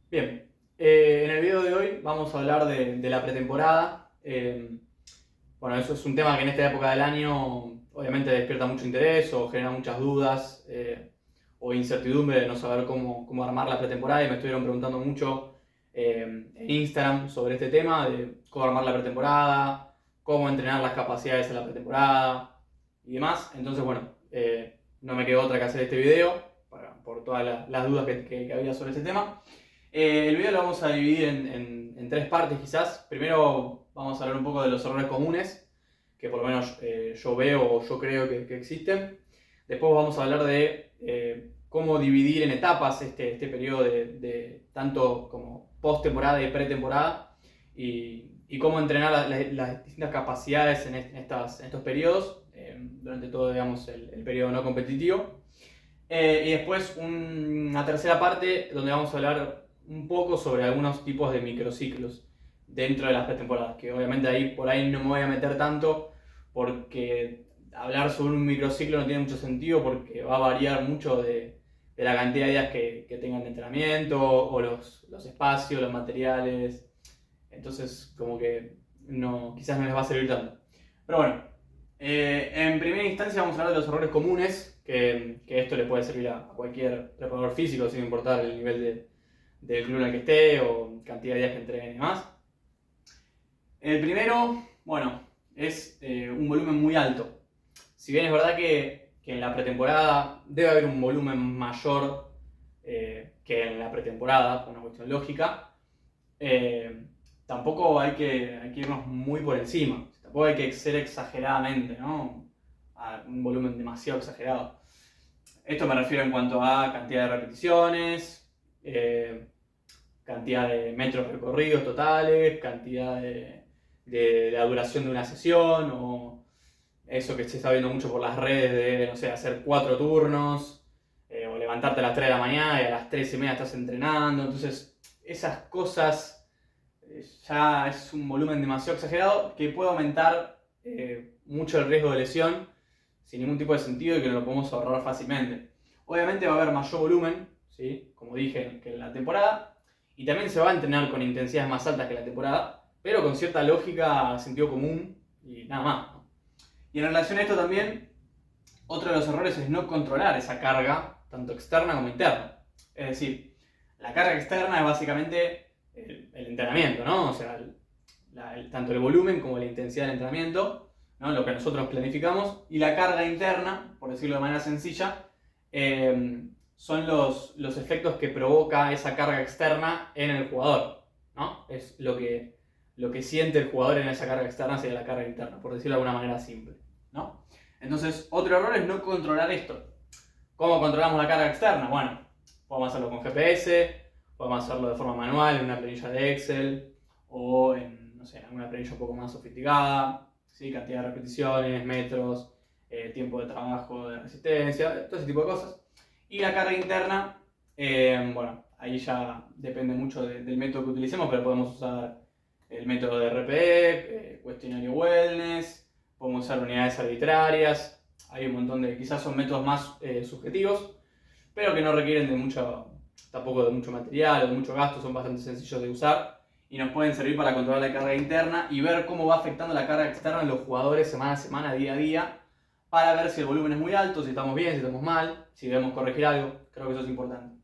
Bien, en el video de hoy vamos a hablar de la pretemporada. Bueno, eso es un tema que en esta época del año obviamente despierta mucho interés o genera muchas dudas o incertidumbre de no saber cómo armar la pretemporada y me estuvieron preguntando mucho en Instagram sobre este tema de cómo armar la pretemporada, cómo entrenar las capacidades en la pretemporada y demás. Entonces, bueno, no me quedó otra que hacer este video por todas las dudas que había sobre este tema. El video lo vamos a dividir en tres partes quizás. Primero vamos a hablar un poco de los errores comunes, que por lo menos yo veo o yo creo que existen. Después vamos a hablar de cómo dividir en etapas este periodo de tanto como post-temporada y pretemporada y cómo entrenar las distintas capacidades en estos periodos durante todo digamos, el periodo no competitivo. Y después una tercera parte donde vamos a hablar un poco sobre algunos tipos de microciclos dentro de las pretemporadas, que obviamente ahí por ahí no me voy a meter tanto porque hablar sobre un microciclo no tiene mucho sentido porque va a variar mucho de la cantidad de días que tengan de entrenamiento o los espacios, los materiales, entonces como que no, quizás no les va a servir tanto. Pero bueno, en primera instancia vamos a hablar de los errores comunes, que esto le puede servir a cualquier preparador físico sin importar el nivel del club en el que esté o cantidad de días que entreguen y demás. El primero, bueno, es un volumen muy alto. Si bien es verdad que en la pretemporada debe haber un volumen mayor que en la pretemporada, por una cuestión lógica, eh, tampoco hay que irnos muy por encima. Tampoco hay que ser exageradamente, ¿no? A un volumen demasiado exagerado. Esto me refiero en cuanto a cantidad de repeticiones, cantidad de metros recorridos totales, cantidad de la duración de una sesión, o eso que se está viendo mucho por las redes de, no sé, hacer 4 turnos, o levantarte a las 3 de la mañana y a las 3:30 estás entrenando. Entonces, esas cosas ya es un volumen demasiado exagerado que puede aumentar mucho el riesgo de lesión sin ningún tipo de sentido y que no lo podemos ahorrar fácilmente. Obviamente va a haber mayor volumen, ¿sí? Como dije, que en la temporada, y también se va a entrenar con intensidades más altas que la temporada, pero con cierta lógica, sentido común y nada más, ¿no? Y en relación a esto también, otro de los errores es no controlar esa carga, tanto externa como interna. Es decir, la carga externa es básicamente el entrenamiento, ¿no? O sea, tanto el volumen como la intensidad del entrenamiento, ¿no? Lo que nosotros planificamos, y la carga interna, por decirlo de manera sencilla, son los efectos que provoca esa carga externa en el jugador, ¿no? Es lo que siente el jugador en esa carga externa sería la carga interna, por decirlo de alguna manera simple, ¿no? Entonces, otro error es no controlar esto. ¿Cómo controlamos la carga externa? Bueno, podemos hacerlo con GPS, podemos hacerlo de forma manual en una planilla de Excel o en, no sé, en una planilla un poco más sofisticada, ¿sí? Cantidad de repeticiones, metros, tiempo de trabajo, de resistencia, todo ese tipo de cosas. Y la carga interna, bueno, ahí ya depende mucho del método que utilicemos, pero podemos usar el método de RPE, cuestionario wellness, podemos usar unidades arbitrarias, hay un montón de, quizás son métodos más subjetivos, pero que no requieren tampoco de mucho material o de mucho gasto, son bastante sencillos de usar y nos pueden servir para controlar la carga interna y ver cómo va afectando la carga externa en los jugadores semana a semana, día a día, para ver si el volumen es muy alto, si estamos bien, si estamos mal, si debemos corregir algo. Creo que eso es importante.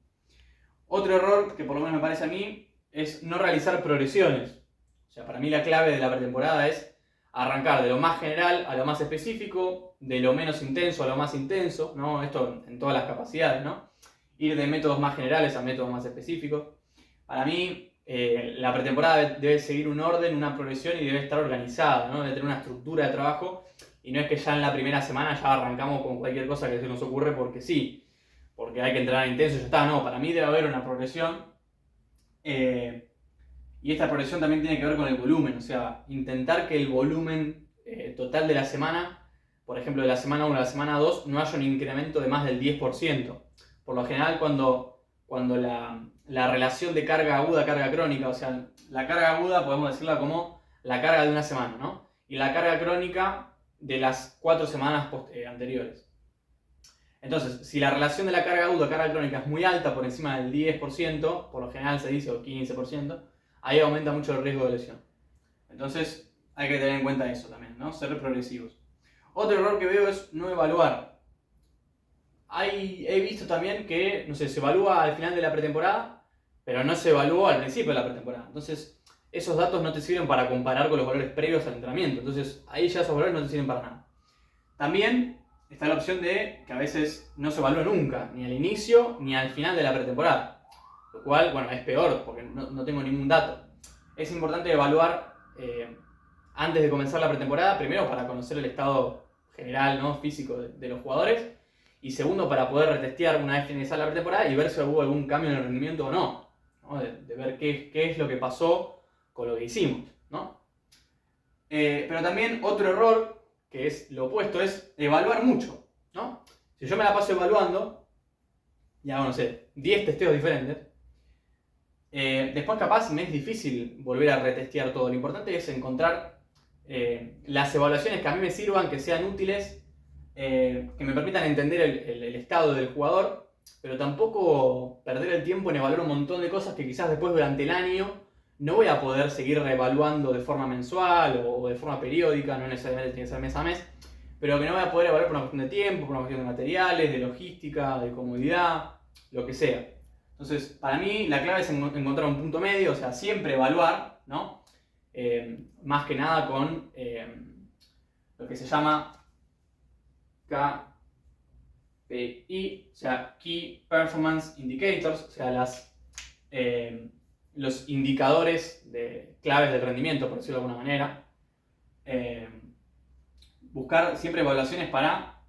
Otro error que por lo menos me parece a mí es no realizar progresiones. O sea, para mí la clave de la pretemporada es arrancar de lo más general a lo más específico, de lo menos intenso a lo más intenso, ¿no? Esto en todas las capacidades, ¿no? Ir de métodos más generales a métodos más específicos. Para mí, la pretemporada debe seguir un orden, una progresión y debe estar organizada, ¿no? Debe tener una estructura de trabajo y no es que ya en la primera semana ya arrancamos con cualquier cosa que se nos ocurre porque sí, porque hay que entrenar intenso y ya está. No, para mí debe haber una progresión. Y esta progresión también tiene que ver con el volumen, o sea, intentar que el volumen total de la semana, por ejemplo, de la semana 1 a la semana 2, no haya un incremento de más del 10%. Por lo general, cuando la relación de carga aguda, carga crónica, o sea, la carga aguda podemos decirla como la carga de una semana, ¿no? Y la carga crónica de las 4 semanas anteriores. Entonces, si la relación de la carga aguda a carga crónica es muy alta, por encima del 10%, por lo general se dice, o 15%, ahí aumenta mucho el riesgo de lesión. Entonces, hay que tener en cuenta eso también, ¿no? Ser progresivos. Otro error que veo es no evaluar. He visto también que, no sé, se evalúa al final de la pretemporada, pero no se evaluó al principio de la pretemporada. Entonces, esos datos no te sirven para comparar con los valores previos al entrenamiento. Entonces, ahí ya esos valores no te sirven para nada. También está la opción de que a veces no se evalúa nunca, ni al inicio ni al final de la pretemporada. Lo cual, bueno, es peor porque no tengo ningún dato. Es importante evaluar antes de comenzar la pretemporada, primero para conocer el estado general, ¿no? Físico de los jugadores, y segundo para poder retestear una vez finalizada la pretemporada y ver si hubo algún cambio en el rendimiento o no, ¿no? De ver qué es lo que pasó con lo que hicimos, ¿no? Pero también otro error, que es lo opuesto, es evaluar mucho, ¿no? Si yo me la paso evaluando y hago, no sé, 10 testeos diferentes, después capaz me es difícil volver a retestear todo. Lo importante es encontrar las evaluaciones que a mí me sirvan, que sean útiles, que me permitan entender el estado del jugador, pero tampoco perder el tiempo en evaluar un montón de cosas que quizás después durante el año no voy a poder seguir reevaluando de forma mensual o de forma periódica, no necesariamente tiene que ser mes a mes, pero que no voy a poder evaluar por una cuestión de tiempo, por una cuestión de materiales, de logística, de comodidad, lo que sea. Entonces, para mí la clave es encontrar un punto medio, o sea, siempre evaluar, ¿no? Más que nada con lo que se llama KPI, o sea, Key Performance Indicators, o sea, los indicadores claves del rendimiento, por decirlo de alguna manera. Buscar siempre evaluaciones para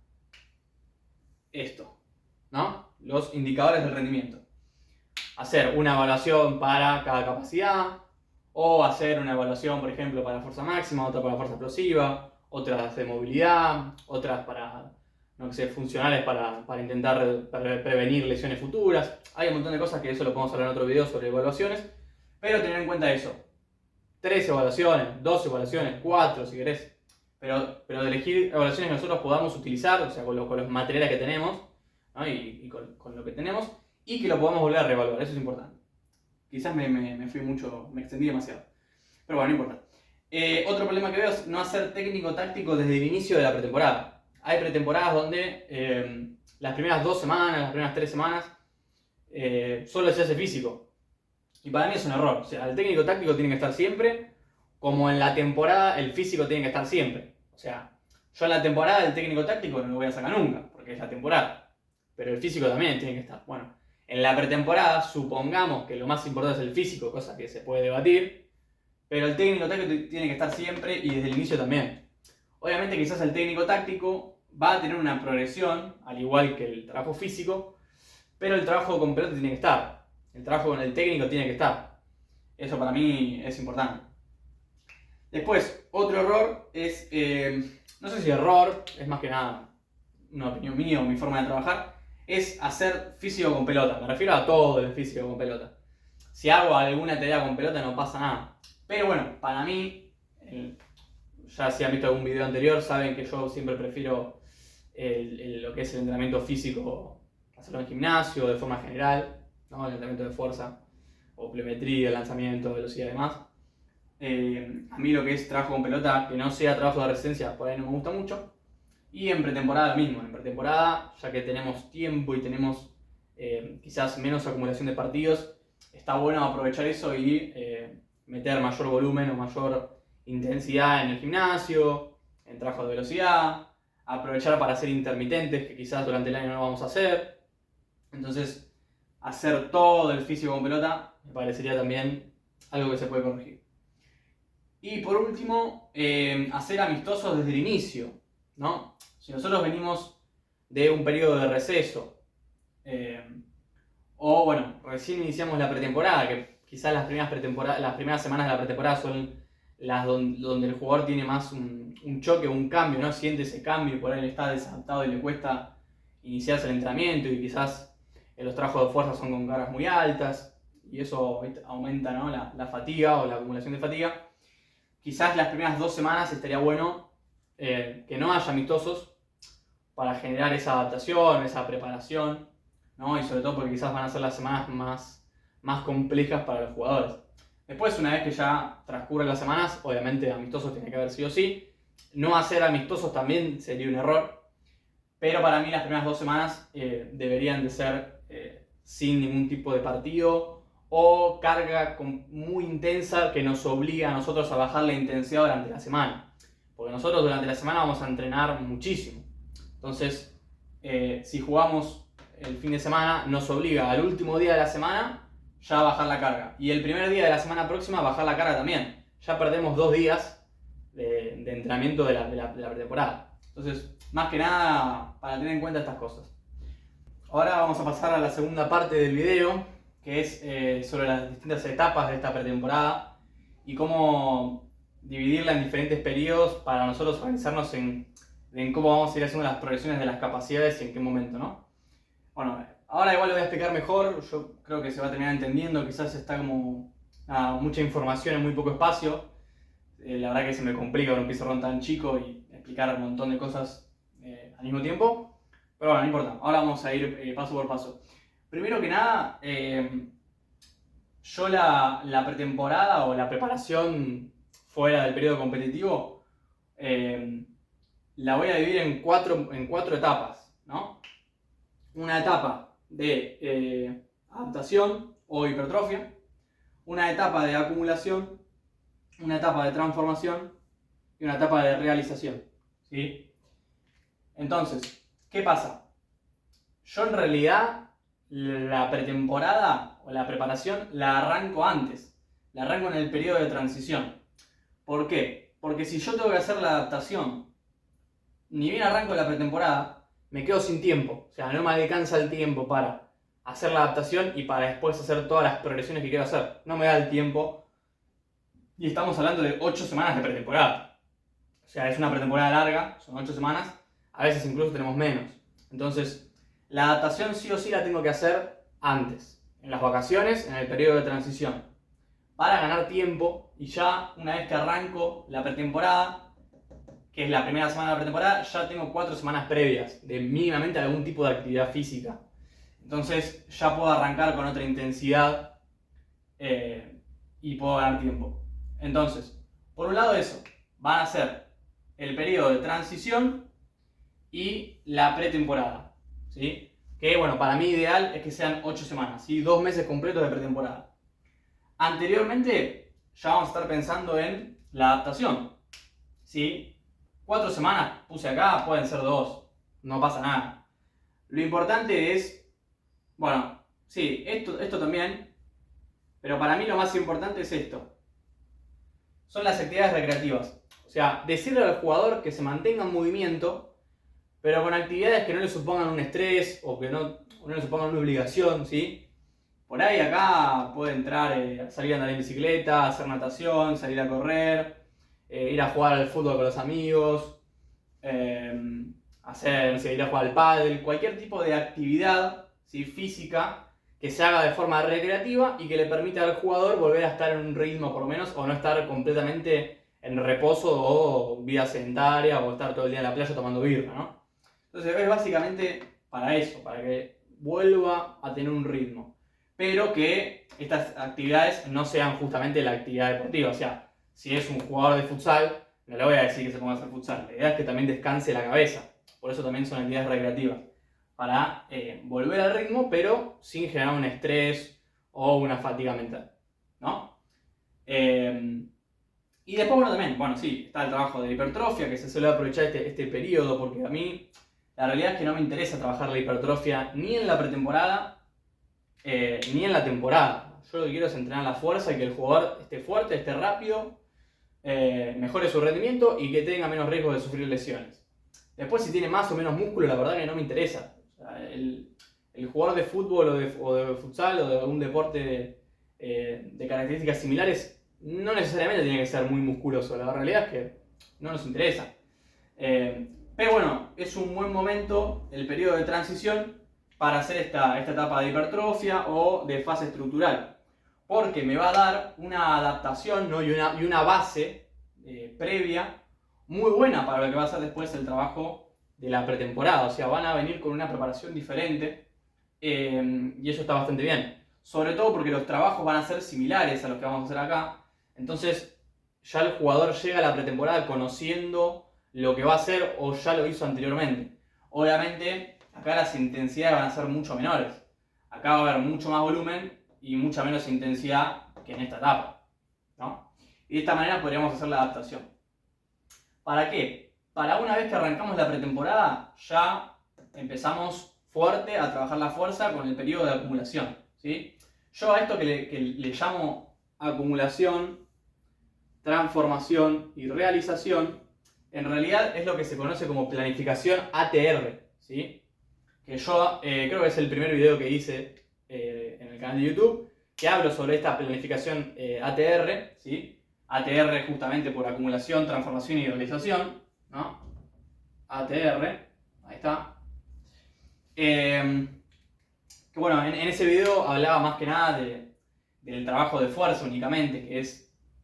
esto, ¿no? Los indicadores del rendimiento. Hacer una evaluación para cada capacidad, o hacer una evaluación, por ejemplo, para fuerza máxima, otra para fuerza explosiva, otras de movilidad, otras para, no sé, funcionales para intentar prevenir lesiones futuras. Hay un montón de cosas que eso lo podemos hablar en otro video sobre evaluaciones, pero tener en cuenta eso. 3 evaluaciones, 2 evaluaciones, 4 si querés, pero de elegir evaluaciones que nosotros podamos utilizar, o sea, con los materiales que tenemos, ¿no? y con lo que tenemos, y que lo podamos volver a reevaluar, eso es importante. Quizás me fui mucho, me extendí demasiado, pero bueno, no importa. Otro problema que veo es no hacer técnico-táctico desde el inicio de la pretemporada. Hay pretemporadas donde las primeras 2 semanas, las primeras 3 semanas, solo se hace físico. Y para mí es un error. O sea, el técnico-táctico tiene que estar siempre, como en la temporada el físico tiene que estar siempre. O sea, yo en la temporada el técnico-táctico no lo voy a sacar nunca, porque es la temporada. Pero el físico también tiene que estar. Bueno, en la pretemporada supongamos que lo más importante es el físico, cosa que se puede debatir, pero el técnico-táctico tiene que estar siempre y desde el inicio también. Obviamente quizás el técnico-táctico va a tener una progresión, al igual que el trabajo físico, pero el trabajo con pelota tiene que estar. El trabajo con el técnico tiene que estar. Eso para mí es importante. Después, otro error es, no sé si error, es más que nada una opinión mía o mi forma de trabajar, es hacer físico con pelota. Me refiero a todo el físico con pelota. Si hago alguna tarea con pelota no pasa nada. Pero bueno, para mí, ya si han visto algún video anterior, saben que yo siempre prefiero lo que es el entrenamiento físico, hacerlo en gimnasio, de forma general, ¿no? El entrenamiento de fuerza, o pliometría, lanzamiento, velocidad y demás. A mí lo que es trabajo con pelota, que no sea trabajo de resistencia, por ahí no me gusta mucho. Y en pretemporada mismo, en pretemporada, ya que tenemos tiempo y tenemos quizás menos acumulación de partidos, está bueno aprovechar eso y meter mayor volumen o mayor intensidad en el gimnasio, en trabajo de velocidad, aprovechar para hacer intermitentes que quizás durante el año no vamos a hacer. Entonces, hacer todo el físico con pelota me parecería también algo que se puede corregir. Y por último, hacer amistosos desde el inicio, ¿no? Si nosotros venimos de un periodo de receso, o bueno, recién iniciamos la pretemporada, que quizás las primeras semanas de la pretemporada son las donde el jugador tiene más un choque, un cambio, ¿no? Siente ese cambio y por ahí él está desadaptado y le cuesta iniciarse el entrenamiento y quizás los trabajos de fuerza son con cargas muy altas y eso aumenta, ¿no? la fatiga o la acumulación de fatiga. Quizás las primeras 2 semanas estaría bueno que no haya amistosos, para generar esa adaptación, esa preparación, ¿no? Y sobre todo porque quizás van a ser las semanas más complejas para los jugadores. Después, una vez que ya transcurren las semanas, obviamente amistosos tiene que haber sí o sí. No hacer amistosos también sería un error, pero para mí las primeras 2 semanas deberían de ser sin ningún tipo de partido o carga muy intensa que nos obliga a nosotros a bajar la intensidad durante la semana. Porque nosotros durante la semana vamos a entrenar muchísimo. Entonces, si jugamos el fin de semana, nos obliga al último día de la semana ya a bajar la carga. Y el primer día de la semana próxima a bajar la carga también. Ya perdemos 2 días de entrenamiento de la pretemporada. Entonces, más que nada, para tener en cuenta estas cosas. Ahora vamos a pasar a la segunda parte del video, que es sobre las distintas etapas de esta pretemporada y cómo dividirla en diferentes periodos para nosotros organizarnos en cómo vamos a ir haciendo las progresiones de las capacidades y en qué momento, ¿no? Bueno, ahora igual lo voy a explicar mejor, yo creo que se va a terminar entendiendo, quizás está como mucha información en muy poco espacio. La verdad que se me complica con un pizarrón tan chico y explicar un montón de cosas al mismo tiempo. Pero bueno, no importa. Ahora vamos a ir paso por paso. Primero que nada, yo la pretemporada o la preparación fuera del periodo competitivo la voy a dividir en cuatro etapas, ¿no? Una etapa de adaptación o hipertrofia, una etapa de acumulación, una etapa de transformación y una etapa de realización, ¿sí? Entonces, ¿qué pasa? Yo en realidad la pretemporada o la preparación la arranco antes, la arranco en el periodo de transición. ¿Por qué? Porque si yo tengo que hacer la adaptación, ni bien arranco la pretemporada, me quedo sin tiempo, o sea, no me alcanza el tiempo para hacer la adaptación y para después hacer todas las progresiones que quiero hacer. No me da el tiempo. Y estamos hablando de 8 semanas de pretemporada. O sea, es una pretemporada larga, son 8 semanas, a veces incluso tenemos menos. Entonces, la adaptación sí o sí la tengo que hacer antes, en las vacaciones, en el periodo de transición, para ganar tiempo y ya una vez que arranco la pretemporada, que es la primera semana de la pretemporada, ya tengo 4 semanas previas de mínimamente algún tipo de actividad física. Entonces ya puedo arrancar con otra intensidad y puedo ganar tiempo. Entonces, por un lado eso, van a ser el periodo de transición y la pretemporada, ¿sí? Que bueno, para mí ideal es que sean 8 semanas, ¿sí? 2 meses completos de pretemporada. Anteriormente ya vamos a estar pensando en la adaptación, ¿sí? 4 semanas puse acá, pueden ser 2, no pasa nada. Lo importante es, bueno, sí, esto también, pero para mí lo más importante es esto. Son las actividades recreativas. O sea, decirle al jugador que se mantenga en movimiento, pero con actividades que no le supongan un estrés o que no le supongan una obligación, ¿sí? Por ahí acá puede entrar salir a andar en bicicleta, hacer natación, salir a correr, ir a jugar al fútbol con los amigos, no sé, ir a jugar al pádel, cualquier tipo de actividad, ¿sí?, física que se haga de forma recreativa y que le permita al jugador volver a estar en un ritmo por lo menos o no estar completamente en reposo o vida sedentaria o estar todo el día en la playa tomando birra, ¿no? Entonces es básicamente para eso, para que vuelva a tener un ritmo, pero que estas actividades no sean justamente la actividad deportiva. O sea, si es un jugador de futsal, no le voy a decir que se ponga a hacer futsal, la idea es que también descanse la cabeza, por eso también son actividades recreativas, para volver al ritmo, pero sin generar un estrés o una fatiga mental, ¿no? Y después, bueno, también, bueno, sí, está el trabajo de hipertrofia, que se suele aprovechar este periodo, porque a mí la realidad es que no me interesa trabajar la hipertrofia ni en la pretemporada, ni en la temporada. Yo lo que quiero es entrenar la fuerza y que el jugador esté fuerte, esté rápido, mejore su rendimiento y que tenga menos riesgo de sufrir lesiones. Después, si tiene más o menos músculo, la verdad que no me interesa. O sea, el jugador de fútbol o de futsal o de algún deporte de características similares no necesariamente tiene que ser muy musculoso. La realidad es que no nos interesa. Pero bueno, es un buen momento el periodo de transición para hacer esta etapa de hipertrofia o de fase estructural, porque me va a dar una adaptación, ¿no?, y una base previa muy buena para lo que va a ser después el trabajo de la pretemporada, o sea, van a venir con una preparación diferente y eso está bastante bien. Sobre todo porque los trabajos van a ser similares a los que vamos a hacer acá, entonces ya el jugador llega a la pretemporada conociendo lo que va a hacer o ya lo hizo anteriormente. Obviamente, acá las intensidades van a ser mucho menores. Acá va a haber mucho más volumen y mucha menos intensidad que en esta etapa, ¿no? Y de esta manera podríamos hacer la adaptación. ¿Para qué? Para una vez que arrancamos la pretemporada, ya empezamos fuerte a trabajar la fuerza con el periodo de acumulación, ¿sí? Yo a esto que le llamo acumulación, transformación y realización, en realidad es lo que se conoce como planificación ATR, ¿sí? Que yo creo que es el primer video que hice en el canal de YouTube, que hablo sobre esta planificación ATR, ¿sí? ATR justamente por acumulación, transformación y realización, ¿no? ATR, ahí está. Que bueno, en ese video hablaba más que nada del trabajo de fuerza únicamente, que es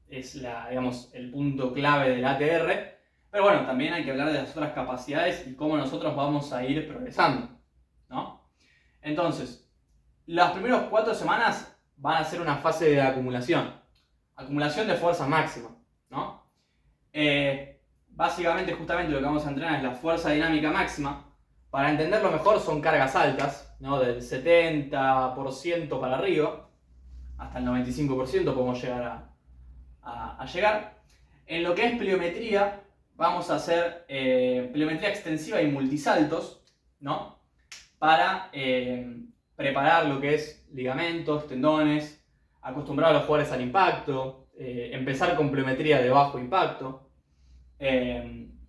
digamos, el punto clave del ATR. Pero bueno, también hay que hablar de las otras capacidades y cómo nosotros vamos a ir progresando, ¿no? Entonces, las primeras 4 semanas van a ser una fase de acumulación de fuerza máxima, ¿no? Básicamente, justamente lo que vamos a entrenar es la fuerza dinámica máxima. Para entenderlo mejor, son cargas altas, ¿no? Del 70% para arriba, hasta el 95% podemos llegar a llegar. En lo que es pliometría, vamos a hacer pliometría extensiva y multisaltos, ¿no? Para preparar lo que es ligamentos, tendones, acostumbrar a los jugadores al impacto, empezar con pliometría de bajo impacto,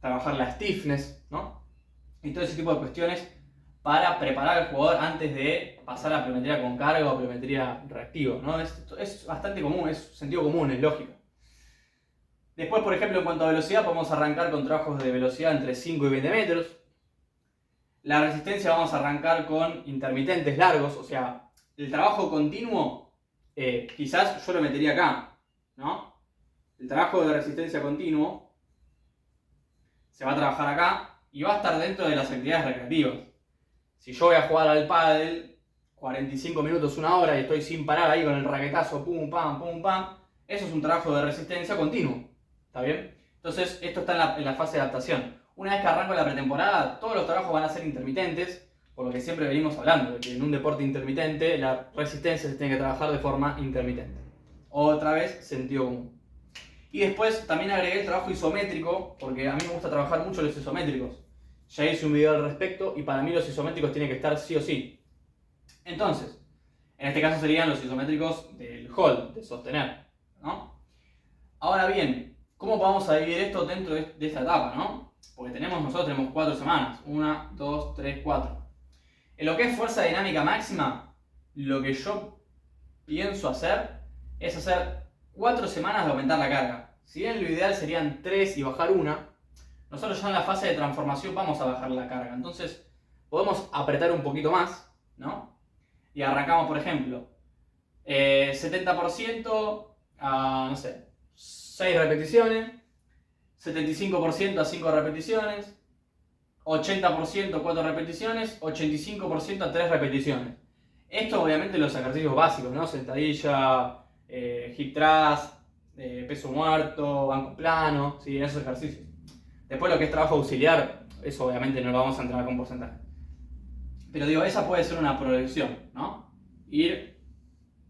trabajar la stiffness, ¿no? Y todo ese tipo de cuestiones para preparar al jugador antes de pasar a pliometría con carga o pliometría reactiva, ¿no? Es bastante común, es sentido común, es lógico. Después, por ejemplo, en cuanto a velocidad, podemos arrancar con trabajos de velocidad entre 5 y 20 metros. La resistencia vamos a arrancar con intermitentes largos, o sea, el trabajo continuo, quizás yo lo metería acá, ¿no? El trabajo de resistencia continuo se va a trabajar acá y va a estar dentro de las actividades recreativas. Si yo voy a jugar al pádel 45 minutos, 1 hora y estoy sin parar ahí con el raquetazo, pum, pam, eso es un trabajo de resistencia continuo. ¿Está bien? Entonces, esto está en la fase de adaptación. Una vez que arranco la pretemporada, todos los trabajos van a ser intermitentes, por lo que siempre venimos hablando, de que en un deporte intermitente la resistencia se tiene que trabajar de forma intermitente. Otra vez, sentido común. Y después también agregué el trabajo isométrico, porque a mí me gusta trabajar mucho los isométricos. Ya hice un video al respecto y para mí los isométricos tienen que estar sí o sí. Entonces, en este caso serían los isométricos del hold, de sostener, ¿no? Ahora bien, ¿cómo vamos a dividir esto dentro de esta etapa, no? Porque nosotros tenemos 4 semanas. 1, 2, 3, 4. En lo que es fuerza dinámica máxima, lo que yo pienso hacer es hacer 4 semanas de aumentar la carga. Si bien lo ideal serían 3 y bajar 1, nosotros ya en la fase de transformación vamos a bajar la carga. Entonces, podemos apretar un poquito más, ¿no? Y arrancamos, por ejemplo, 70% a, no sé, 6 repeticiones, 75% a 5 repeticiones, 80% a 4 repeticiones, 85% a 3 repeticiones. Esto obviamente los ejercicios básicos, ¿no? Sentadilla, hip thrust, peso muerto, banco plano, ¿sí? Esos ejercicios. Después lo que es trabajo auxiliar, eso obviamente no lo vamos a entrenar con porcentaje. Pero digo, esa puede ser una progresión, ¿no? Ir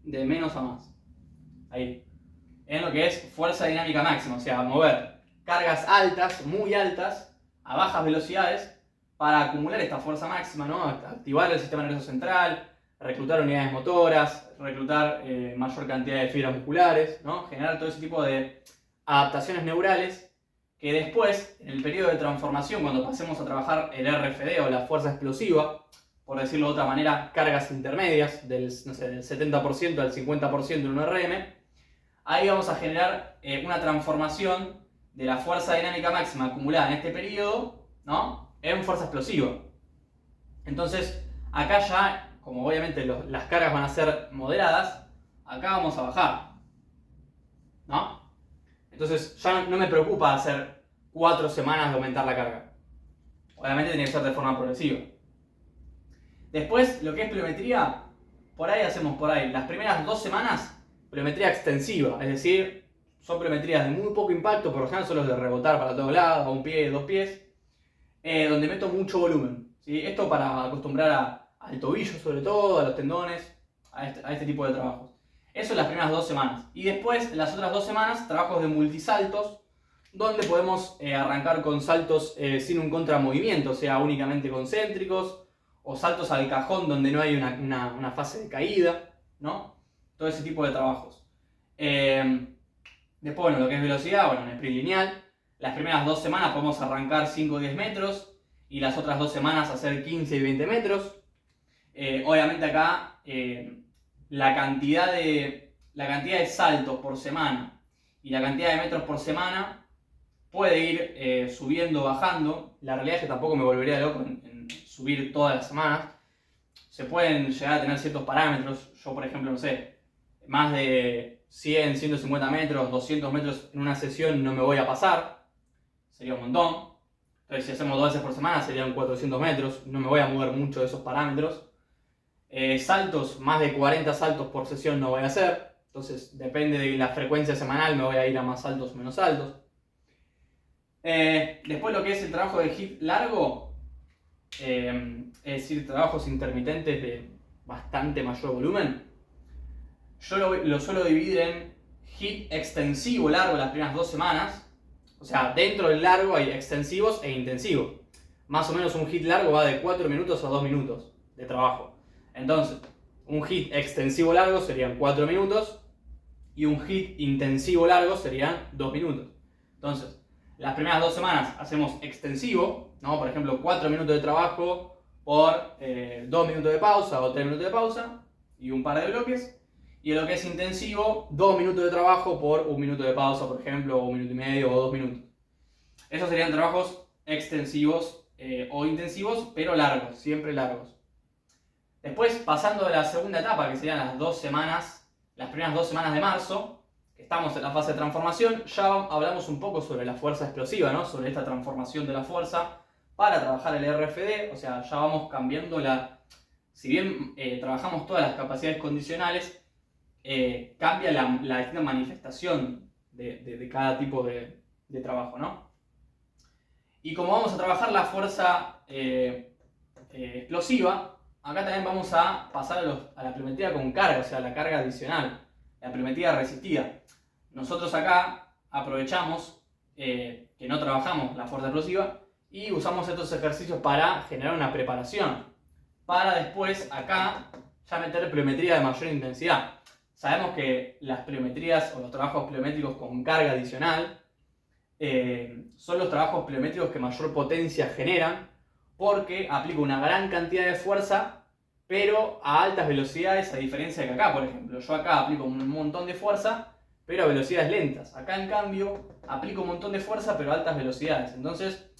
de menos a más. Ahí. En lo que es fuerza dinámica máxima, o sea, mover cargas altas, muy altas, a bajas velocidades, para acumular esta fuerza máxima, ¿no? Activar el sistema nervioso central, reclutar unidades motoras, reclutar mayor cantidad de fibras musculares, ¿no? Generar todo ese tipo de adaptaciones neurales que después, en el periodo de transformación, cuando pasemos a trabajar el RFD o la fuerza explosiva, por decirlo de otra manera, cargas intermedias del 70% al 50% en un RM, ahí vamos a generar una transformación de la fuerza dinámica máxima acumulada en este periodo, ¿no? En fuerza explosiva. Entonces, acá ya, como obviamente las cargas van a ser moderadas, acá vamos a bajar, ¿no? Entonces, ya no me preocupa hacer 4 semanas de aumentar la carga. Obviamente tiene que ser de forma progresiva. Después, lo que es pliometría, por ahí hacemos las primeras 2 semanas, pliometría extensiva, es decir, son pliometrías de muy poco impacto, por lo general solo de rebotar para todos lados, a un pie, 2 pies, donde meto mucho volumen, ¿sí? Esto para acostumbrar al tobillo sobre todo, a los tendones, a este tipo de trabajos. Eso en las primeras 2 semanas. Y después, en las otras 2 semanas, trabajos de multisaltos, donde podemos arrancar con saltos sin un contramovimiento, o sea, únicamente concéntricos, o saltos al cajón donde no hay una fase de caída, ¿no? Todo ese tipo de trabajos. Después, bueno, lo que es velocidad, bueno, en sprint lineal. Las primeras 2 semanas podemos arrancar 5 o 10 metros y las otras 2 semanas hacer 15 y 20 metros. Obviamente acá la cantidad de saltos por semana y la cantidad de metros por semana puede ir subiendo o bajando. La realidad es que tampoco me volvería loco en subir todas las semanas. Se pueden llegar a tener ciertos parámetros. Yo, por ejemplo, no sé, más de 100, 150 metros, 200 metros en una sesión no me voy a pasar. Sería un montón. Entonces, si hacemos 2 veces por semana, serían 400 metros. No me voy a mover mucho de esos parámetros. Saltos, más de 40 saltos por sesión no voy a hacer. Entonces, depende de la frecuencia semanal, me voy a ir a más altos o menos altos. Después lo que es el trabajo de HIIT largo, es decir, trabajos intermitentes de bastante mayor volumen. Yo lo suelo dividir en HIIT extensivo largo las primeras 2 semanas. O sea, dentro del largo hay extensivos e intensivos. Más o menos un HIIT largo va de 4 minutos a 2 minutos de trabajo. Entonces, un HIIT extensivo largo serían 4 minutos y un HIIT intensivo largo serían 2 minutos. Entonces, las primeras 2 semanas hacemos extensivo, ¿no? Por ejemplo, 4 minutos de trabajo por 2 minutos de pausa o 3 minutos de pausa y un par de bloques. Y en lo que es intensivo, 2 minutos de trabajo por 1 minuto de pausa, por ejemplo, o 1 minuto y medio o 2 minutos. Esos serían trabajos extensivos o intensivos, pero largos, siempre largos. Después, pasando a la segunda etapa, que serían las 2 semanas, las primeras 2 semanas de marzo, que estamos en la fase de transformación, ya hablamos un poco sobre la fuerza explosiva, ¿no? Sobre esta transformación de la fuerza para trabajar el RFD, o sea, ya vamos cambiando si bien trabajamos todas las capacidades condicionales, cambia la distinta manifestación de cada tipo de trabajo, ¿no? Y como vamos a trabajar la fuerza explosiva, acá también vamos a pasar a la pliometría con carga, o sea, la carga adicional, la pliometría resistida. Nosotros acá aprovechamos que no trabajamos la fuerza explosiva y usamos estos ejercicios para generar una preparación, para después acá ya meter pliometría de mayor intensidad. Sabemos que las pliometrías o los trabajos pliométricos con carga adicional son los trabajos pliométricos que mayor potencia generan, porque aplico una gran cantidad de fuerza, pero a altas velocidades, a diferencia de que acá, por ejemplo. Yo acá aplico un montón de fuerza, pero a velocidades lentas. Acá, en cambio, aplico un montón de fuerza, pero a altas velocidades. Entonces,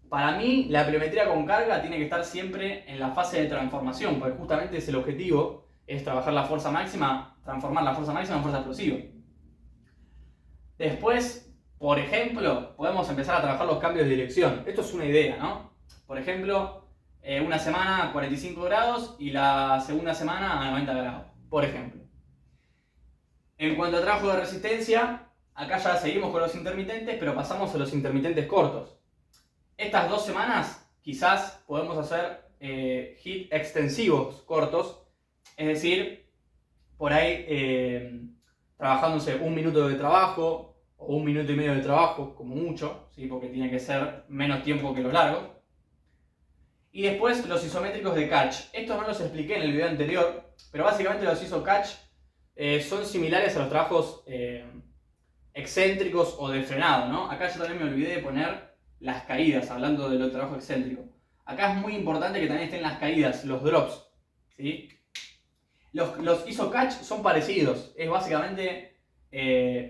para mí, la pliometría con carga tiene que estar siempre en la fase de transformación, porque justamente es el objetivo, es trabajar la fuerza máxima, transformar la fuerza máxima en fuerza explosiva. Después, por ejemplo, podemos empezar a trabajar los cambios de dirección. Esto es una idea, ¿no? Por ejemplo, una semana a 45 grados y la segunda semana a 90 grados, por ejemplo. En cuanto a trabajo de resistencia, acá ya seguimos con los intermitentes, pero pasamos a los intermitentes cortos. Estas 2 semanas quizás podemos hacer HIIT extensivos cortos, es decir, por ahí trabajándose 1 minuto de trabajo o 1 minuto y medio de trabajo, como mucho, ¿sí? Porque tiene que ser menos tiempo que los largos. Y después los isométricos de catch. Estos no los expliqué en el video anterior, pero básicamente los iso catch son similares a los trabajos excéntricos o de frenado, ¿no? Acá yo también me olvidé de poner las caídas, hablando de los trabajos excéntricos. Acá es muy importante que también estén las caídas, los drops, ¿sí? Los iso catch son parecidos, es básicamente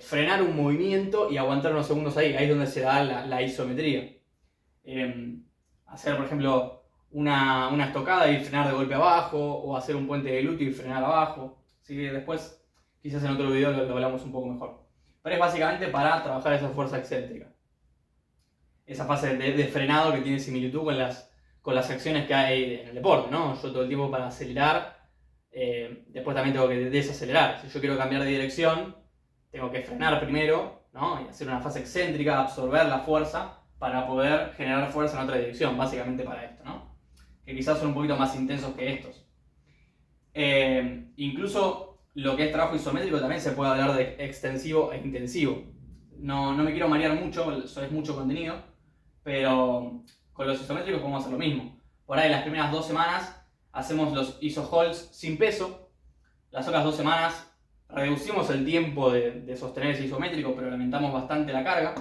frenar un movimiento y aguantar unos segundos ahí es donde se da la isometría. Hacer, por ejemplo, una estocada y frenar de golpe abajo, o hacer un puente de glúteo y frenar abajo. Así que después, quizás en otro video lo hablamos un poco mejor. Pero es básicamente para trabajar esa fuerza excéntrica. esa fase de frenado que tiene similitud con las acciones que hay en el deporte, ¿no? Yo todo el tiempo para acelerar, después también tengo que desacelerar. Si yo quiero cambiar de dirección, tengo que frenar primero, ¿no? Y hacer una fase excéntrica, absorber la fuerza para poder generar fuerza en otra dirección, básicamente para esto, ¿no? Que quizás son un poquito más intensos que estos. Incluso lo que es trabajo isométrico también se puede hablar de extensivo e intensivo. No me quiero marear mucho, eso es mucho contenido, pero con los isométricos podemos hacer lo mismo. Por ahí las primeras 2 semanas hacemos los iso holds sin peso, las otras 2 semanas reducimos el tiempo de sostener ese isométrico, pero aumentamos bastante la carga.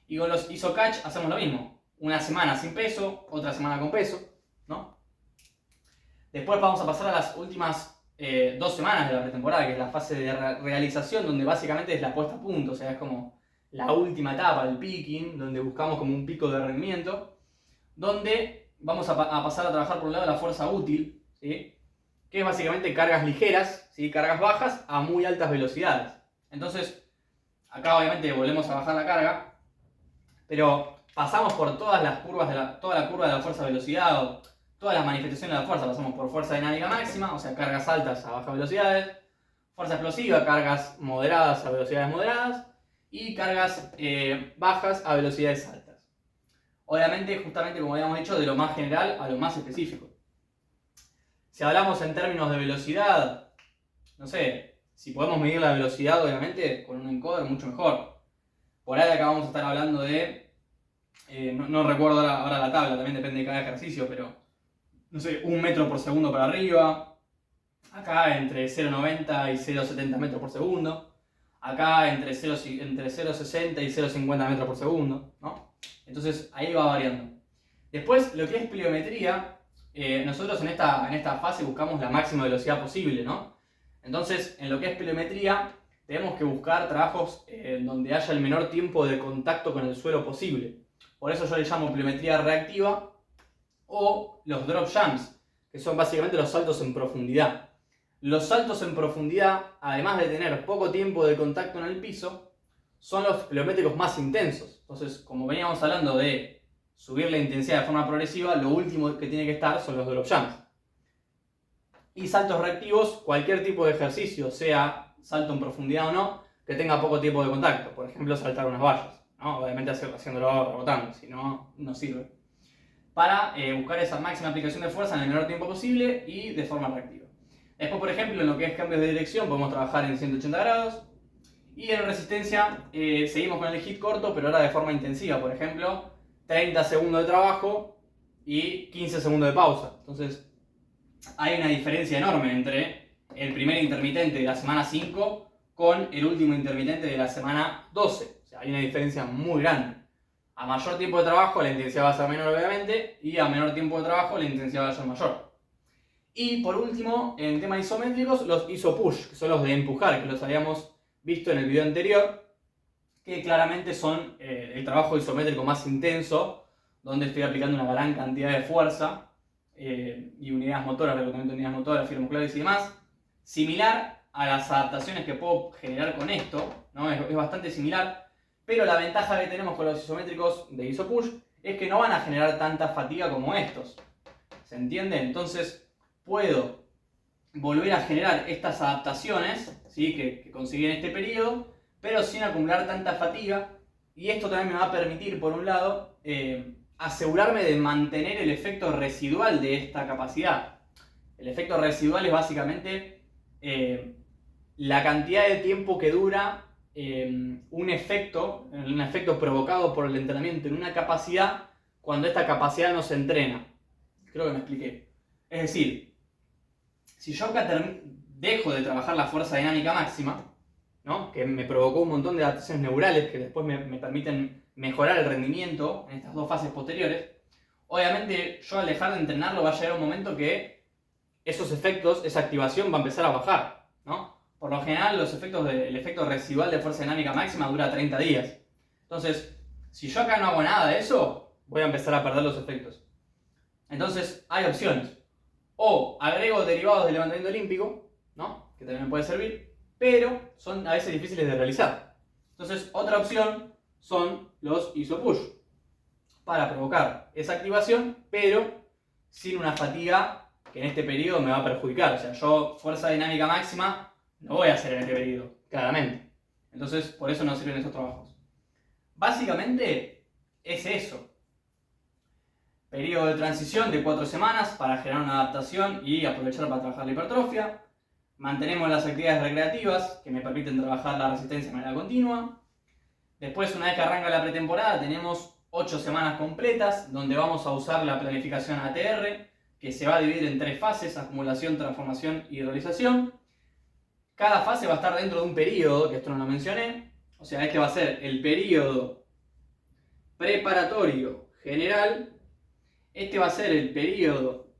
Y con los iso catch hacemos lo mismo, una semana sin peso, otra semana con peso, ¿no? Después vamos a pasar a las últimas 2 semanas de la pretemporada, que es la fase de realización, donde básicamente es la puesta a punto, o sea, es como la última etapa, el picking, donde buscamos como un pico de rendimiento, donde vamos a pasar a trabajar por un lado la fuerza útil, ¿sí? Que es básicamente cargas ligeras, ¿sí? Cargas bajas a muy altas velocidades. Entonces, acá obviamente volvemos a bajar la carga, pero pasamos por todas las curvas toda la curva de la fuerza-velocidad, todas las manifestaciones de la fuerza. Pasamos por fuerza dinámica máxima, o sea, cargas altas a bajas velocidades, fuerza explosiva, cargas moderadas a velocidades moderadas, y cargas bajas a velocidades altas. Obviamente, justamente como habíamos dicho, de lo más general a lo más específico. Si hablamos en términos de velocidad, no sé, si podemos medir la velocidad, obviamente, con un encoder mucho mejor. Por ahí acá vamos a estar hablando de, no recuerdo ahora la tabla, también depende de cada ejercicio, pero, no sé, 1 metro por segundo para arriba. Acá entre 0,90 y 0,70 metros por segundo. Acá entre 0,60 y 0,50 metros por segundo, ¿no? Entonces ahí va variando. Después, lo que es pliometría, nosotros en esta fase buscamos la máxima velocidad posible, ¿no? Entonces, en lo que es pliometría, tenemos que buscar trabajos donde haya el menor tiempo de contacto con el suelo posible. Por eso yo le llamo pliometría reactiva o los drop jumps, que son básicamente los saltos en profundidad. Los saltos en profundidad, además de tener poco tiempo de contacto en el piso, son los pliométricos más intensos. Entonces, como veníamos hablando de subir la intensidad de forma progresiva, lo último que tiene que estar son los drop jumps. Y saltos reactivos, cualquier tipo de ejercicio, sea salto en profundidad o no, que tenga poco tiempo de contacto. Por ejemplo, saltar unas vallas, ¿no? Obviamente haciéndolo rebotando, si no, no sirve. Para buscar esa máxima aplicación de fuerza en el menor tiempo posible y de forma reactiva. Después, por ejemplo, en lo que es cambios de dirección, podemos trabajar en 180 grados. Y en resistencia seguimos con el hit corto, pero ahora de forma intensiva. Por ejemplo, 30 segundos de trabajo y 15 segundos de pausa. Entonces, hay una diferencia enorme entre el primer intermitente de la semana 5 con el último intermitente de la semana 12. O sea, hay una diferencia muy grande. A mayor tiempo de trabajo, la intensidad va a ser menor, obviamente, y a menor tiempo de trabajo, la intensidad va a ser mayor. Y por último, en temas isométricos, los iso-push, que son los de empujar, que los habíamos visto en el video anterior, que claramente son el trabajo isométrico más intenso, donde estoy aplicando una gran cantidad de fuerza y unidades motoras, reclutamiento de unidades motoras, fibras musculares y demás, similar a las adaptaciones que puedo generar con esto, ¿no? Es bastante similar, pero la ventaja que tenemos con los isométricos de iso-push es que no van a generar tanta fatiga como estos. ¿Se entiende? Entonces puedo volver a generar estas adaptaciones, ¿sí? que conseguí en este periodo, pero sin acumular tanta fatiga, y esto también me va a permitir, por un lado, asegurarme de mantener el efecto residual de esta capacidad. El efecto residual es básicamente la cantidad de tiempo que dura un efecto provocado por el entrenamiento en una capacidad cuando esta capacidad no se entrena. Creo que me expliqué. Es decir, si yo acá dejo de trabajar la fuerza dinámica máxima, ¿no? Que me provocó un montón de adaptaciones neurales que después me permiten mejorar el rendimiento en estas 2 fases posteriores, obviamente yo al dejar de entrenarlo va a llegar un momento que esos efectos, esa activación va a empezar a bajar, ¿no? Por lo general el efecto residual de fuerza dinámica máxima dura 30 días. Entonces, si yo acá no hago nada de eso, voy a empezar a perder los efectos. Entonces, hay opciones. O agrego derivados del levantamiento olímpico, ¿no? Que también puede servir, pero son a veces difíciles de realizar. Entonces, otra opción son los isopush, para provocar esa activación, pero sin una fatiga que en este periodo me va a perjudicar. O sea, yo fuerza dinámica máxima no voy a hacer en este periodo, claramente. Entonces, por eso no sirven esos trabajos. Básicamente, es eso. Periodo de transición de 4 semanas para generar una adaptación y aprovechar para trabajar la hipertrofia. Mantenemos las actividades recreativas que me permiten trabajar la resistencia de manera continua. Después, una vez que arranca la pretemporada, tenemos 8 semanas completas donde vamos a usar la planificación ATR, que se va a dividir en 3 fases: acumulación, transformación y realización. Cada fase va a estar dentro de un periodo, que esto no lo mencioné. O sea, este va a ser el periodo preparatorio general. Este va a ser el periodo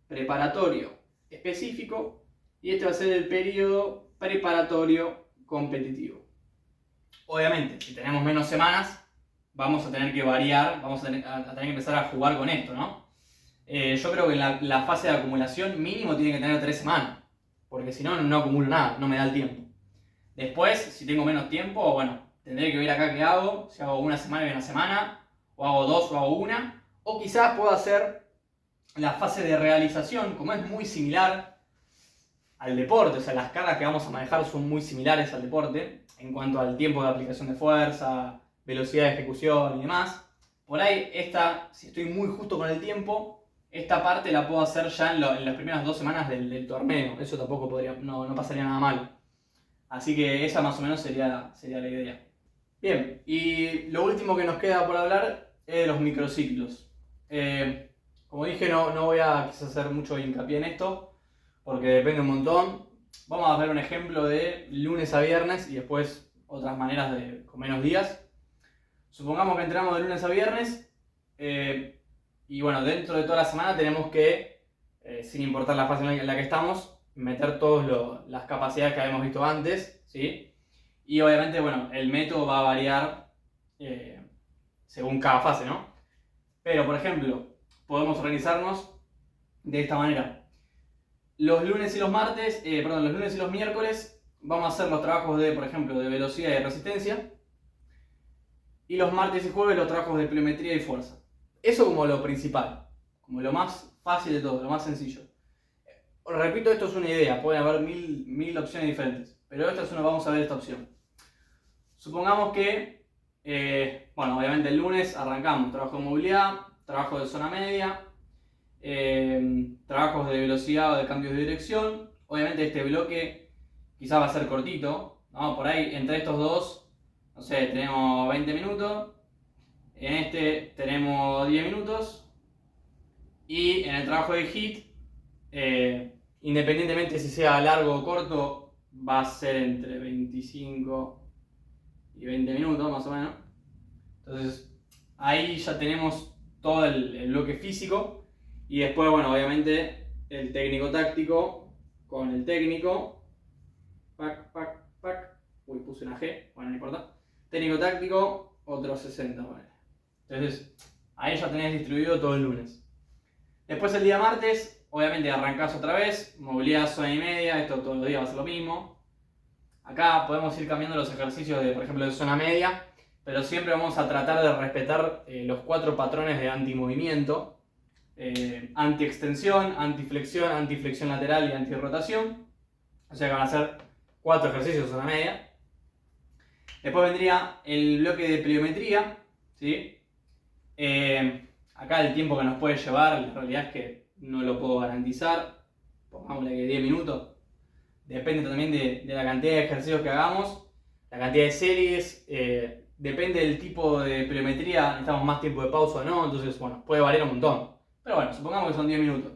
preparatorio específico. Y este va a ser el periodo preparatorio competitivo. Obviamente, si tenemos menos semanas, vamos a tener que variar, vamos a tener que empezar a jugar con esto, ¿no? Yo creo que la fase de acumulación mínimo tiene que tener 3 semanas. Porque si no, no acumulo nada, no me da el tiempo. Después, si tengo menos tiempo, bueno, tendré que ver acá qué hago. Si hago una semana y una semana, o hago 2 o hago una. O quizás puedo hacer la fase de realización, como es muy similar al deporte. O sea, las cargas que vamos a manejar son muy similares al deporte en cuanto al tiempo de aplicación de fuerza, velocidad de ejecución y demás. Por ahí, si estoy muy justo con el tiempo, esta parte la puedo hacer ya en las primeras 2 semanas del torneo. Eso tampoco no pasaría nada mal. Así que esa más o menos sería la idea. Bien, y lo último que nos queda por hablar es de los microciclos. Como dije, no voy a quizás hacer mucho hincapié en esto, porque depende un montón. Vamos a ver un ejemplo de lunes a viernes y después otras maneras con menos días. Supongamos que entramos de lunes a viernes. Y bueno, dentro de toda la semana tenemos que, sin importar la fase en la que estamos, meter todas las capacidades que habíamos visto antes, ¿sí? Y obviamente, bueno, el método va a variar según cada fase, ¿no? Pero, por ejemplo, podemos organizarnos de esta manera. Los lunes y los miércoles vamos a hacer los trabajos por ejemplo, de velocidad y resistencia. Y los martes y jueves los trabajos de pliometría y fuerza. Eso como lo principal, como lo más fácil de todo, lo más sencillo. Repito, esto es una idea, pueden haber mil opciones diferentes, pero vamos a ver esta opción. Supongamos que, bueno, obviamente el lunes arrancamos trabajo de movilidad, trabajo de zona media, trabajos de velocidad o de cambios de dirección. Obviamente este bloque quizás va a ser cortito, ¿no? Por ahí entre estos dos, no sé, tenemos 20 minutos. En este tenemos 10 minutos. Y en el trabajo de HIIT, independientemente si sea largo o corto, va a ser entre 25 y 20 minutos más o menos. Entonces ahí ya tenemos todo el bloque físico. Y después, bueno, obviamente el técnico-táctico con el técnico. Uy, puse una G, bueno, no importa. Técnico-táctico, otros 60, bueno. Entonces, ahí ya tenés distribuido todo el lunes. Después el día martes, obviamente arrancás otra vez, movilidad zona y media, esto todos los días va a ser lo mismo. Acá podemos ir cambiando los ejercicios por ejemplo, de zona media, pero siempre vamos a tratar de respetar los 4 patrones de antimovimiento. Anti-extensión, anti-flexión, anti-flexión lateral y anti-rotación. O sea que van a ser 4 ejercicios de zona media. Después vendría el bloque de pliometría, ¿sí? Acá el tiempo que nos puede llevar, la realidad es que no lo puedo garantizar. Pongámosle que 10 minutos. Depende también de la cantidad de ejercicios que hagamos, la cantidad de series. Depende del tipo de pliometría, necesitamos más tiempo de pausa o no. Entonces, bueno, puede variar un montón. Pero bueno, supongamos que son 10 minutos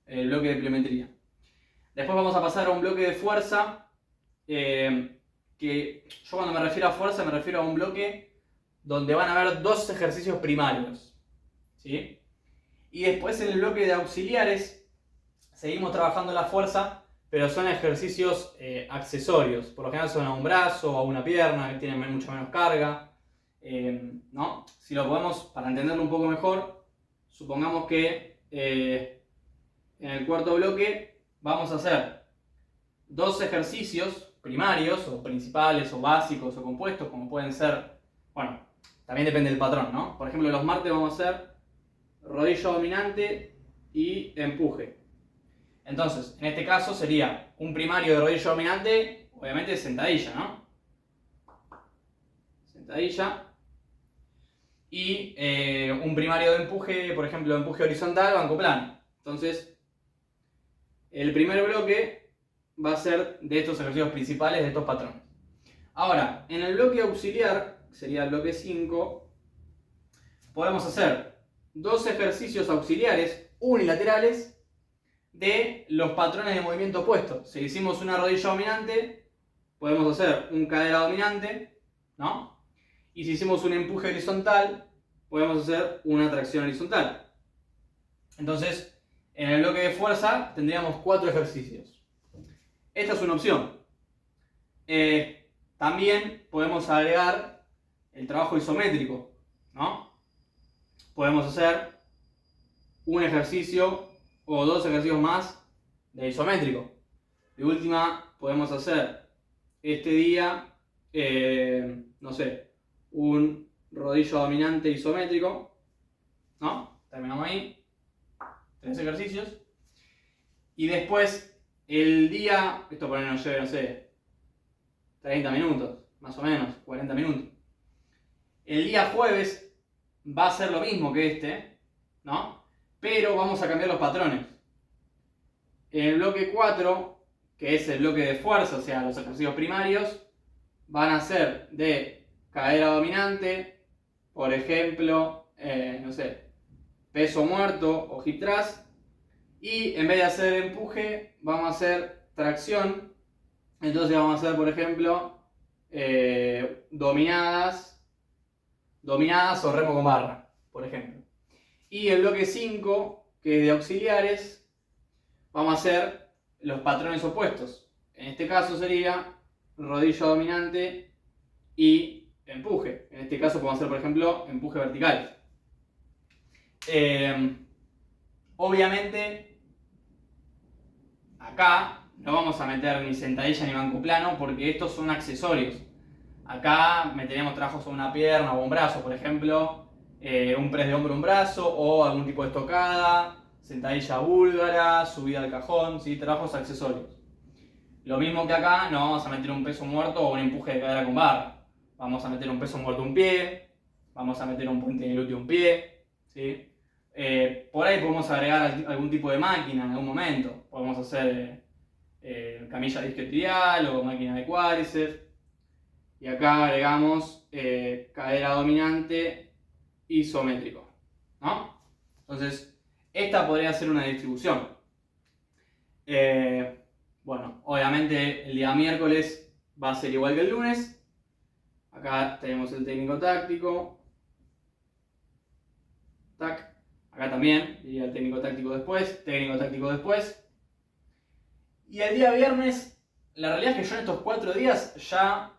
el bloque de pliometría. Después vamos a pasar a un bloque de fuerza. Que yo cuando me refiero a fuerza me refiero a un bloque donde van a haber 2 ejercicios primarios, ¿sí? Y después en el bloque de auxiliares seguimos trabajando la fuerza, pero son ejercicios accesorios. Por lo general son a un brazo o a una pierna que tienen mucha menos carga, ¿no? Si lo podemos, para entenderlo un poco mejor, supongamos que en el cuarto bloque vamos a hacer 2 ejercicios primarios o principales o básicos o compuestos, como pueden ser, bueno, también depende del patrón, ¿no? Por ejemplo, los martes vamos a hacer rodilla dominante y empuje. Entonces, en este caso sería un primario de rodilla dominante, obviamente sentadilla, ¿no? Sentadilla. Y un primario de empuje, por ejemplo, empuje horizontal, banco plano. Entonces, el primer bloque va a ser de estos ejercicios principales de estos patrones. Ahora, en el bloque auxiliar, que sería el bloque 5, podemos hacer dos ejercicios auxiliares unilaterales de los patrones de movimiento opuesto. Si hicimos una rodilla dominante, podemos hacer un cadera dominante, ¿no? Y si hicimos un empuje horizontal, podemos hacer una tracción horizontal. Entonces, en el bloque de fuerza tendríamos 4 ejercicios. Esta es una opción. También podemos agregar el trabajo isométrico, ¿no? Podemos hacer un ejercicio o 2 ejercicios más de isométrico. De última, podemos hacer este día, no sé, un rodillo dominante isométrico, ¿no? Terminamos ahí. 3 ejercicios. Y después, el día, esto por ahí nos lleve, no sé, 30 minutos, más o menos, 40 minutos. El día jueves va a ser lo mismo que este, ¿no? Pero vamos a cambiar los patrones. En el bloque 4, que es el bloque de fuerza, o sea, los ejercicios primarios, van a ser de cadera dominante, por ejemplo, no sé, peso muerto o hip thrust. Y en vez de hacer empuje, vamos a hacer tracción. Entonces vamos a hacer, por ejemplo, dominadas o remo con barra, por ejemplo. Y el bloque 5, que es de auxiliares, vamos a hacer los patrones opuestos. En este caso sería rodilla dominante y empuje. En este caso podemos hacer, por ejemplo, empuje vertical. Obviamente, acá no vamos a meter ni sentadilla ni banco plano porque estos son accesorios. Acá meteremos trabajos sobre una pierna o un brazo, por ejemplo, un press de hombro un brazo o algún tipo de estocada, sentadilla búlgara, subida al cajón, ¿sí? Trabajos accesorios. Lo mismo que acá, no vamos a meter un peso muerto o un empuje de cadera con barra. Vamos a meter un peso muerto un pie, vamos a meter un puente de glúteo un pie, ¿sí? Por ahí podemos agregar algún tipo de máquina en algún momento. Podemos hacer camilla isquiotibial o máquina de cuádriceps. Y acá agregamos cadera dominante isométrico, ¿no? Entonces, esta podría ser una distribución. Bueno, obviamente el día miércoles va a ser igual que el lunes. Acá tenemos el técnico táctico. Tac. Acá también, iría el técnico táctico después, técnico táctico después. Y el día viernes, la realidad es que yo en estos 4 días ya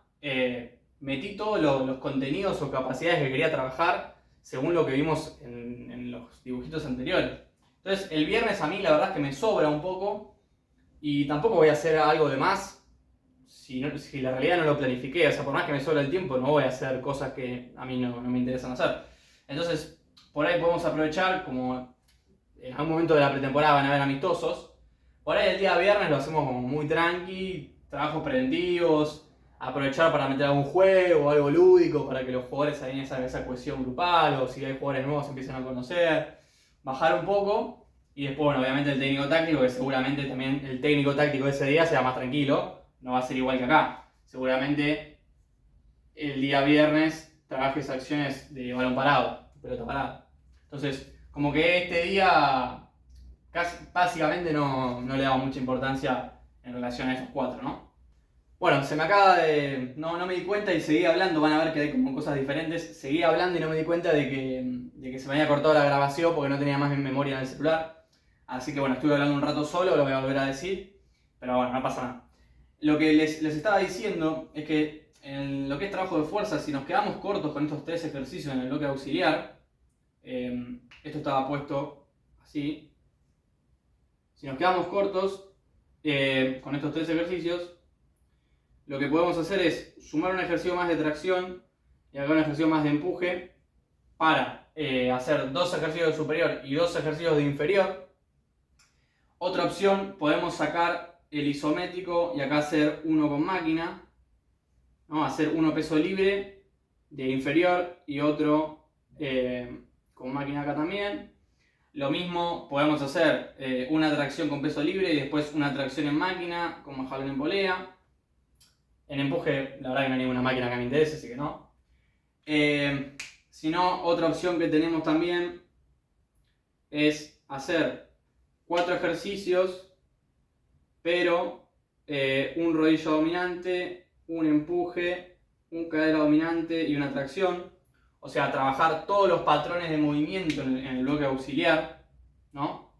metí todos los contenidos o capacidades que quería trabajar según lo que vimos en los dibujitos anteriores. Entonces el viernes a mí la verdad es que me sobra un poco y tampoco voy a hacer algo de más si la realidad no lo planifiqué. O sea, por más que me sobra el tiempo, no voy a hacer cosas que a mí no me interesan hacer. Entonces, por ahí podemos aprovechar, como en algún momento de la pretemporada van a haber amistosos, por ahí el día viernes lo hacemos como muy tranqui, trabajos preventivos, aprovechar para meter algún juego o algo lúdico para que los jugadores ahí esa cohesión grupal, o si hay jugadores nuevos se empiecen a conocer, bajar un poco, y después, bueno, obviamente el técnico táctico, que seguramente también el técnico táctico de ese día sea más tranquilo, no va a ser igual que acá. Seguramente el día viernes trabajes acciones de balón parado, pelota parada. Entonces, como que este día básicamente no le damos mucha importancia en relación a esos 4, ¿no? Bueno, se me acaba de... No me di cuenta y seguí hablando, van a ver que hay como cosas diferentes. Seguí hablando y no me di cuenta de que se me había cortado la grabación porque no tenía más memoria en el celular. Así que bueno, estuve hablando un rato solo, lo voy a volver a decir. Pero bueno, no pasa nada. Lo que les estaba diciendo es que en lo que es trabajo de fuerza, si nos quedamos cortos con estos 3 ejercicios en el bloque auxiliar, esto estaba puesto así. Si nos quedamos cortos con estos 3 ejercicios, lo que podemos hacer es sumar un ejercicio más de tracción y acá un ejercicio más de empuje para hacer 2 ejercicios de superior y 2 ejercicios de inferior. Otra opción, podemos sacar el isométrico y acá hacer uno con máquina, ¿no? Hacer uno peso libre de inferior y otro con máquina acá también. Lo mismo podemos hacer una tracción con peso libre y después una tracción en máquina, como jalón en polea. En empuje, la verdad que no hay ninguna máquina que me interese, así que no. Si no, otra opción que tenemos también es hacer 4 ejercicios, pero un rodillo dominante, un empuje, un cadera dominante y una tracción. O sea, trabajar todos los patrones de movimiento en el bloque auxiliar, ¿no?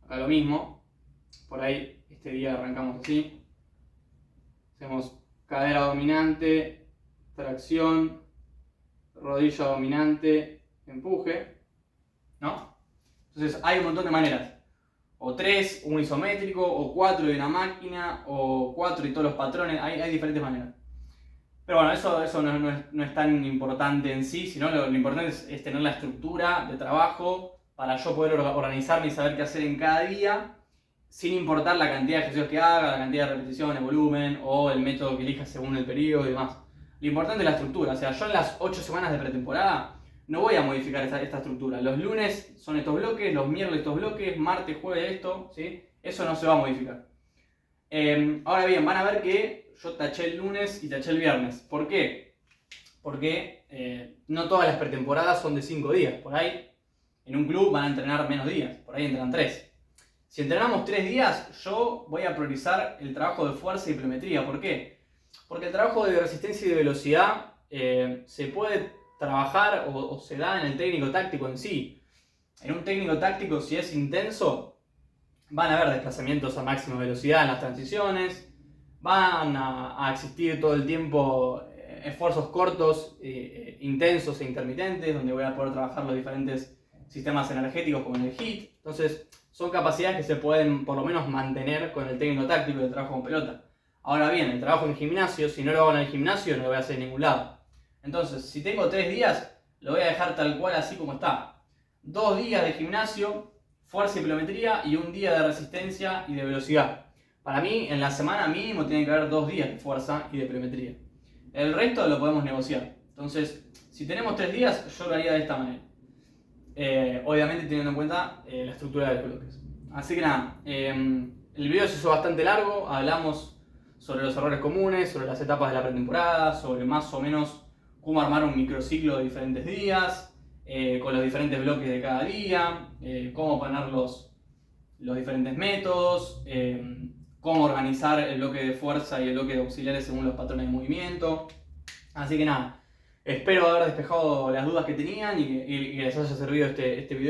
Acá lo mismo. Por ahí este día arrancamos así. Hacemos cadera dominante, tracción, rodilla dominante, empuje, ¿no? Entonces hay un montón de maneras. O 3, un isométrico, o 4 y una máquina, o 4 y todos los patrones. Hay diferentes maneras. Pero bueno, eso no es tan importante en sí, sino lo importante es tener la estructura de trabajo para yo poder organizarme y saber qué hacer en cada día, sin importar la cantidad de ejercicios que haga, la cantidad de repeticiones, volumen, o el método que elija según el periodo y demás. Lo importante es la estructura, o sea, yo en las 8 semanas de pretemporada no voy a modificar esta estructura. Los lunes son estos bloques, los miércoles estos bloques, martes, jueves esto, ¿sí? Eso no se va a modificar. Ahora bien, van a ver que yo taché el lunes y taché el viernes. ¿Por qué? Porque no todas las pretemporadas son de 5 días. Por ahí, en un club van a entrenar menos días. Por ahí entrenan 3. Si entrenamos 3 días, yo voy a priorizar el trabajo de fuerza y pliometría. ¿Por qué? Porque el trabajo de resistencia y de velocidad se puede trabajar o se da en el técnico táctico en sí. En un técnico táctico, si es intenso, van a haber desplazamientos a máxima velocidad en las transiciones, van a existir todo el tiempo esfuerzos cortos, intensos e intermitentes, donde voy a poder trabajar los diferentes sistemas energéticos como en el HIIT. Entonces, son capacidades que se pueden por lo menos mantener con el técnico táctico y el trabajo con pelota. Ahora bien, el trabajo en gimnasio, si no lo hago en el gimnasio, no lo voy a hacer en ningún lado. Entonces, si tengo 3 días, lo voy a dejar tal cual así como está. 2 días de gimnasio, fuerza y pliometría, y un día de resistencia y de velocidad. Para mí, en la semana mínimo tiene que haber 2 días de fuerza y de pliometría. El resto lo podemos negociar. Entonces, si tenemos 3 días, yo lo haría de esta manera. Obviamente teniendo en cuenta la estructura de los bloques. Así que nada, el video se hizo bastante largo. Hablamos sobre los errores comunes, sobre las etapas de la pretemporada, sobre más o menos cómo armar un microciclo de diferentes días, con los diferentes bloques de cada día, cómo poner los diferentes métodos, cómo organizar el bloque de fuerza y el bloque de auxiliares según los patrones de movimiento. Así que nada, espero haber despejado las dudas que tenían y que les haya servido este video.